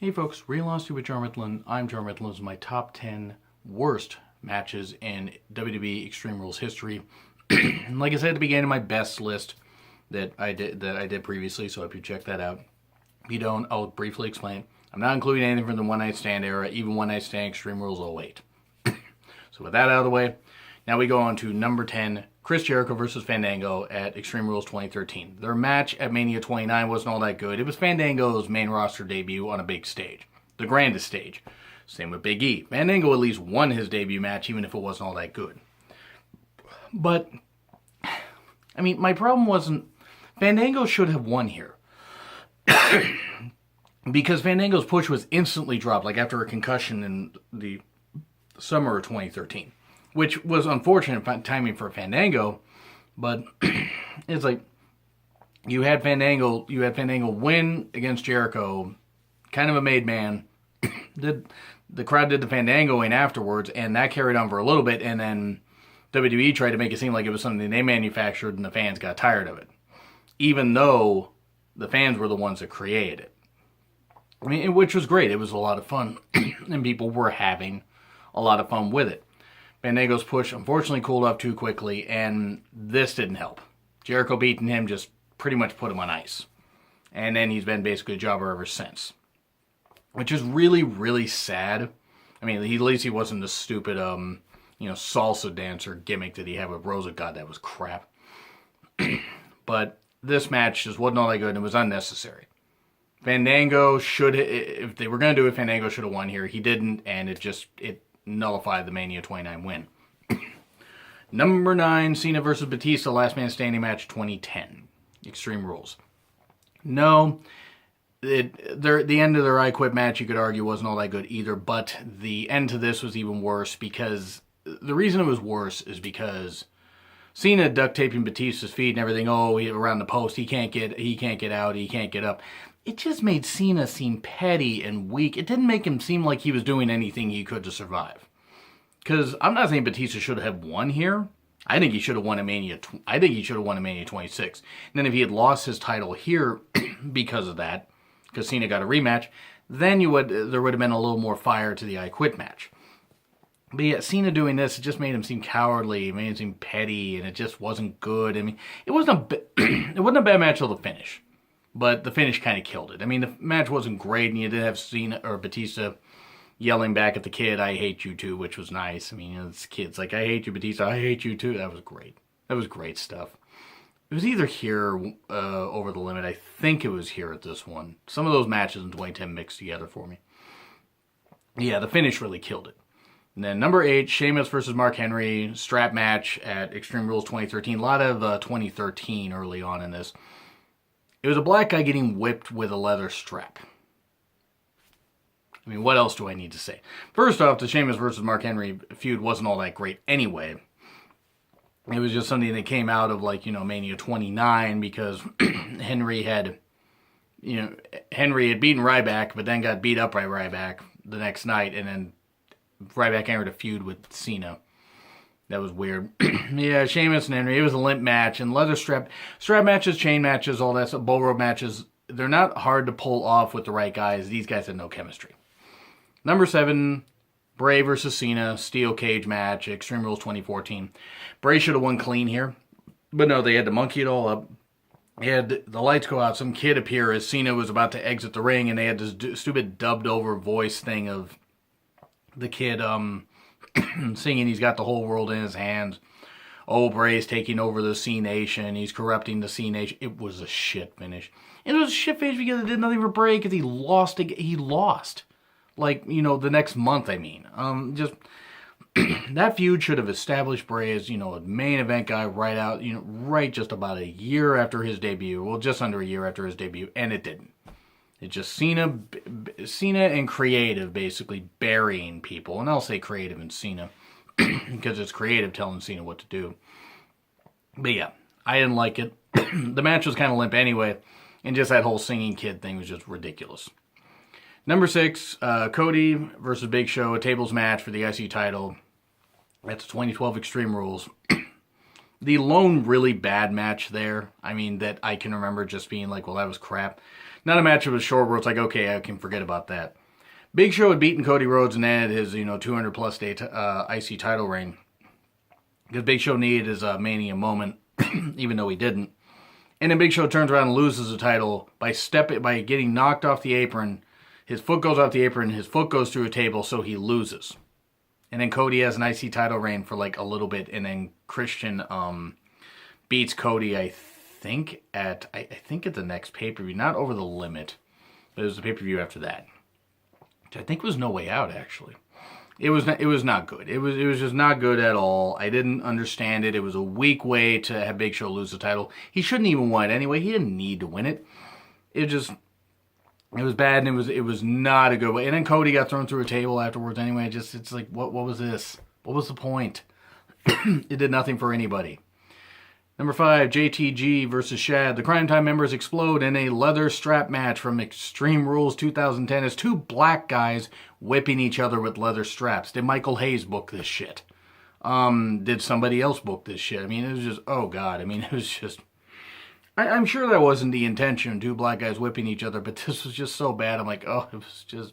Hey folks, Real Honesty with John Ritlin. I'm John Ritlin. This is my top 10 worst matches in WWE Extreme Rules history. And like I said at the beginning, my best list that I did previously, so I hope you check that out. If you don't, I'll briefly explain. I'm not including anything from the One Night Stand era, even One Night Stand Extreme Rules '08. So with that out of the way, now we go on to number 10, Chris Jericho versus Fandango at Extreme Rules 2013. Their match at Mania 29 wasn't all that good. It was Fandango's main roster debut on a big stage. The grandest stage. Same with Big E. Fandango at least won his debut match, even if it wasn't all that good. But, I mean, my problem wasn't... Fandango should have won here. Because Fandango's push was instantly dropped, like after a concussion in the summer of 2013. Which was unfortunate timing for Fandango, but it's like you had Fandango win against Jericho, kind of a made man. The crowd did the Fandangoing afterwards, and that carried on for a little bit, and then WWE tried to make it seem like it was something they manufactured, and the fans got tired of it, even though the fans were the ones that created it. I mean, which was great. It was a lot of fun, and people were having a lot of fun with it. Fandango's push unfortunately cooled off too quickly, and this didn't help. Jericho beating him just pretty much put him on ice. And then he's been basically a jobber ever since. Which is really, really sad. I mean, at least he wasn't the stupid, salsa dancer gimmick that he had with Rosa. God, that was crap. But this match just wasn't all that good, and it was unnecessary. Fandango should, if they were going to do it, Fandango should have won here. He didn't, and it nullified the Mania 29 win. Number 9, Cena versus Batista, Last Man Standing match 2010. Extreme Rules. No, the end of their I Quit match, you could argue, wasn't all that good either, but the end to this was even worse because the reason it was worse is because Cena duct taping Batista's feet and everything, around the post, he can't get out, he can't get up. It just made Cena seem petty and weak. It didn't make him seem like he was doing anything he could to survive. Because I'm not saying Batista should have won here. I think he should have won a Mania 26. And then if he had lost his title here because of that, because Cena got a rematch, then there would have been a little more fire to the I Quit match. But yeah, Cena doing this, it just made him seem cowardly, it made him seem petty, and it just wasn't good. I mean, it wasn't a bad match till the finish. But the finish kind of killed it. I mean, the match wasn't great, and you did have Cena or Batista yelling back at the kid, "I hate you too," which was nice. I mean, this kid's like, "I hate you, Batista. I hate you too." That was great. That was great stuff. It was either here over the limit. I think it was here at this one. Some of those matches in 2010 mixed together for me. Yeah, the finish really killed it. And then number 8, Sheamus versus Mark Henry strap match at Extreme Rules 2013. A lot of 2013 early on in this. It was a black guy getting whipped with a leather strap. I mean, what else do I need to say? First off, the Sheamus versus Mark Henry feud wasn't all that great anyway. It was just something that came out of, Mania 29 because Henry had beaten Ryback, but then got beat up by Ryback the next night, and then Ryback entered a feud with Cena. That was weird. Yeah, Sheamus and Henry, it was a limp match, and leather strap matches, chain matches, all that stuff, bull rope matches, they're not hard to pull off with the right guys. These guys had no chemistry. Number 7, Bray versus Cena, steel cage match, Extreme Rules 2014. Bray should have won clean here, but no, they had to monkey it all up. They had the lights go out, some kid appear as Cena was about to exit the ring, and they had this stupid dubbed over voice thing of the kid, singing he's got the whole world in his hands. Oh, Bray's taking over the C Nation. He's corrupting the C Nation. It was a shit finish. And it was a shit finish because it did nothing for Bray because he lost. He lost. The next month, I mean. That feud should have established Bray as, a main event guy right just about a year after his debut. Well, just under a year after his debut. And it didn't. It's just Cena and creative basically burying people. And I'll say creative and Cena because it's creative telling Cena what to do. But yeah, I didn't like it. The match was kind of limp anyway. And just that whole singing kid thing was just ridiculous. Number 6, Cody versus Big Show, a tables match for the IC title. That's 2012 Extreme Rules. The lone really bad match there, I mean, that I can remember just being like, well, that was crap. not a match that was short where it's like, okay, I can forget about that. Big Show had beaten Cody Rhodes and ended his 200 plus day IC title reign because Big Show needed his Mania moment, even though he didn't. And then Big Show turns around and loses the title by getting knocked off the apron. His foot goes off the apron, his foot goes through a table, so he loses. And then Cody has an IC title reign for like a little bit, and then Christian beats Cody, I think at the next pay-per-view, not Over the Limit, but it was the pay-per-view after that, which I think was No Way Out actually. It was not good. It was just not good at all. I didn't understand it. It was a weak way to have Big Show lose the title. He shouldn't even win it anyway. He didn't need to win it. It was bad, and it was not a good way. And then Cody got thrown through a table afterwards anyway. It's like, what was this? What was the point? It did nothing for anybody. Number 5, JTG versus Shad. The Crime Time members explode in a leather strap match from Extreme Rules 2010 as two black guys whipping each other with leather straps. Did Michael Hayes book this shit? Did somebody else book this shit? I mean, it was just, oh God. I mean, it was just... I'm sure that wasn't the intention, two black guys whipping each other, but this was just so bad. I'm like, oh, it was just...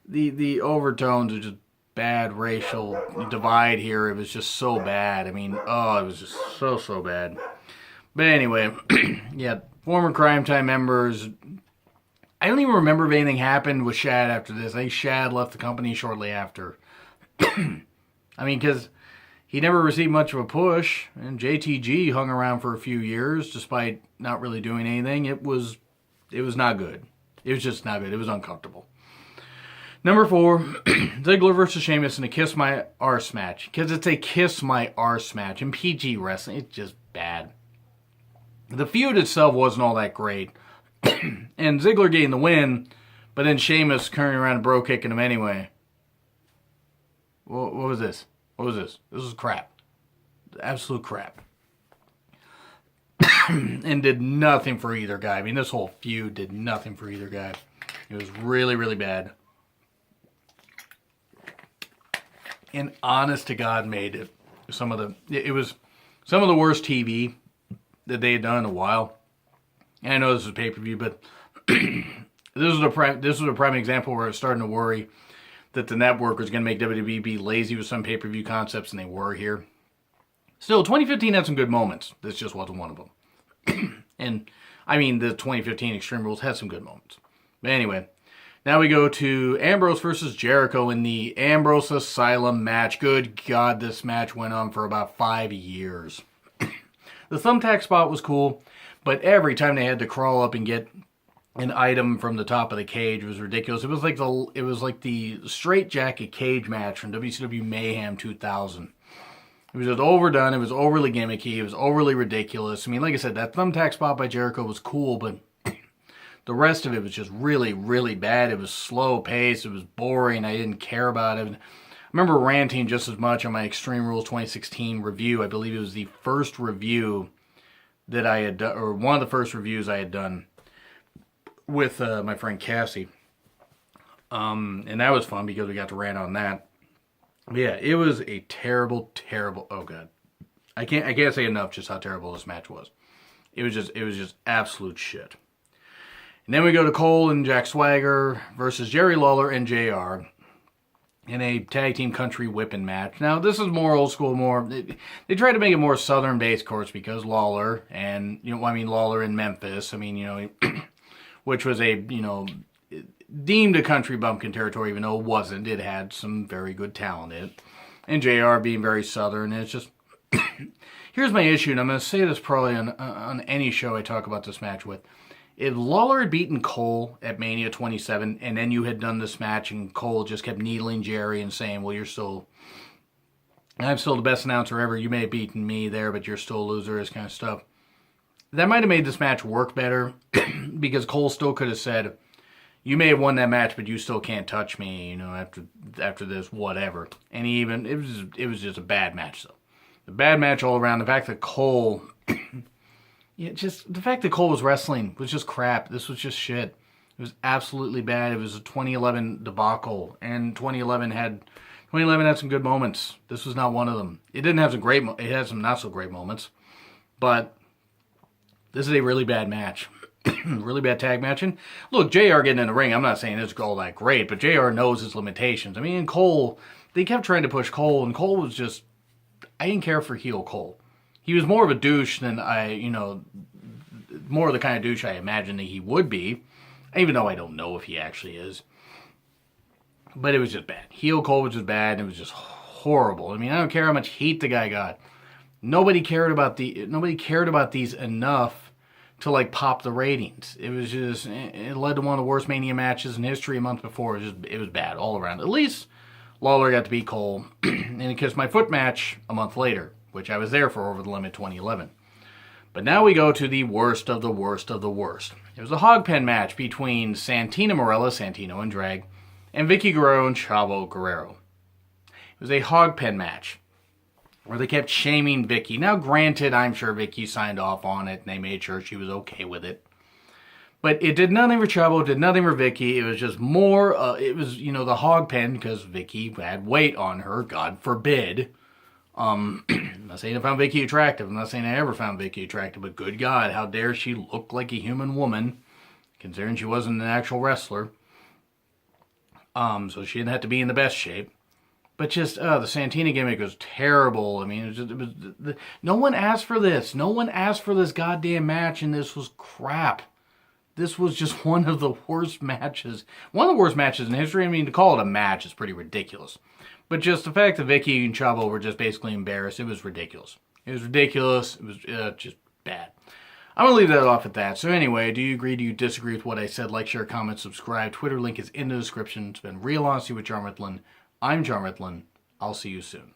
The overtones are just bad racial divide here. It was just so bad. I mean, oh, it was just so bad. But anyway, yeah, former Crime Time members. I don't even remember if anything happened with Shad after this. I think Shad left the company shortly after. I mean, because he never received much of a push, and JTG hung around for a few years despite not really doing anything. It was not good. It was just not good. It was uncomfortable. Number 4, Ziegler versus Sheamus in a Kiss My Arse match. Because it's a Kiss My Arse match. In PG wrestling, it's just bad. The feud itself wasn't all that great. And Ziegler getting the win, but then Sheamus turning around and bro kicking him anyway. What was this? What was this? This was crap. Absolute crap. And did nothing for either guy. I mean, this whole feud did nothing for either guy. It was really, really bad. And honest to God, made it some of the worst TV that they had done in a while. And I know this is a pay-per-view, but this was a prime example where I was starting to worry that the network was going to make WWE be lazy with some pay-per-view concepts, and they were here. Still, 2015 had some good moments. This just wasn't one of them. And I mean, the 2015 Extreme Rules had some good moments. But anyway. Now we go to Ambrose versus Jericho in the Ambrose Asylum match. Good God, this match went on for about 5 years. The thumbtack spot was cool, but every time they had to crawl up and get an item from the top of the cage was ridiculous. It was like the straitjacket cage match from WCW Mayhem 2000. It was just overdone. It was overly gimmicky. It was overly ridiculous. I mean, like I said, that thumbtack spot by Jericho was cool, but the rest of it was just really, really bad. It was slow paced. It was boring. I didn't care about it. I remember ranting just as much on my Extreme Rules 2016 review. I believe it was the first review that I had done, or one of the first reviews I had done with my friend Cassie. And that was fun because we got to rant on that. But yeah, it was a terrible, terrible. Oh God, I can't say enough just how terrible this match was. It was just absolute shit. And then we go to Cole and Jack Swagger versus Jerry Lawler and JR in a tag team country whipping match. Now, this is more old school, they tried to make it more southern based, of course, because Lawler and, Lawler in Memphis, which was deemed a country bumpkin territory, even though it wasn't. It had some very good talent in it. And JR being very southern, and it's just, here's my issue, and I'm going to say this probably on any show I talk about this match with. If Lawler had beaten Cole at Mania 27, and then you had done this match, and Cole just kept needling Jerry and saying, well, I'm still the best announcer ever, you may have beaten me there, but you're still a loser, this kind of stuff. That might have made this match work better, because Cole still could have said, you may have won that match, but you still can't touch me, after this, whatever. And it was just a bad match, though. A bad match all around. The fact that Cole... Yeah, just the fact that Cole was wrestling was just crap. This was just shit. It was absolutely bad. It was a 2011 debacle, and 2011 had some good moments. This was not one of them. It didn't have it had some not so great moments, but this is a really bad match. really bad tag match. And look, JR getting in the ring, I'm not saying it's all that great, but JR knows his limitations. I mean, in Cole, they kept trying to push Cole, and Cole was just, I didn't care for heel Cole. He was more of a douche than more of the kind of douche I imagined that he would be, even though I don't know if he actually is. But it was just bad. Heel Cole was just bad, and it was just horrible. I mean, I don't care how much heat the guy got. Nobody cared about these enough to like pop the ratings. It was just, it led to one of the worst Mania matches in history a month before. It was bad all around. At least Lawler got to beat Cole, and he kissed my foot match a month later, which I was there for Over the Limit 2011. But now we go to the worst of the worst of the worst. It was a hog pen match between Santina Marella, Santino and Drag, and Vicky Guerrero and Chavo Guerrero. It was a hog pen match where they kept shaming Vicky. Now, granted, I'm sure Vicky signed off on it, and they made sure she was okay with it. But it did nothing for Chavo, did nothing for Vicky. It was just more, it was, the hog pen, because Vicky had weight on her, God forbid. I'm not saying I found Vicky attractive. I'm not saying I ever found Vicky attractive, but good God, how dare she look like a human woman, considering she wasn't an actual wrestler. So she didn't have to be in the best shape. But just, the Santina gimmick was terrible. I mean, it was no one asked for this. No one asked for this goddamn match, and this was crap. This was just one of the worst matches. One of the worst matches in history. I mean, to call it a match is pretty ridiculous. But just the fact that Vicky and Chavo were just basically embarrassed, it was ridiculous. It was ridiculous. It was just bad. I'm going to leave that off at that. So anyway, do you agree? Do you disagree with what I said? Like, share, comment, subscribe. Twitter link is in the description. It's been Real Honesty with John Ritlin. I'm John Ritlin. I'll see you soon.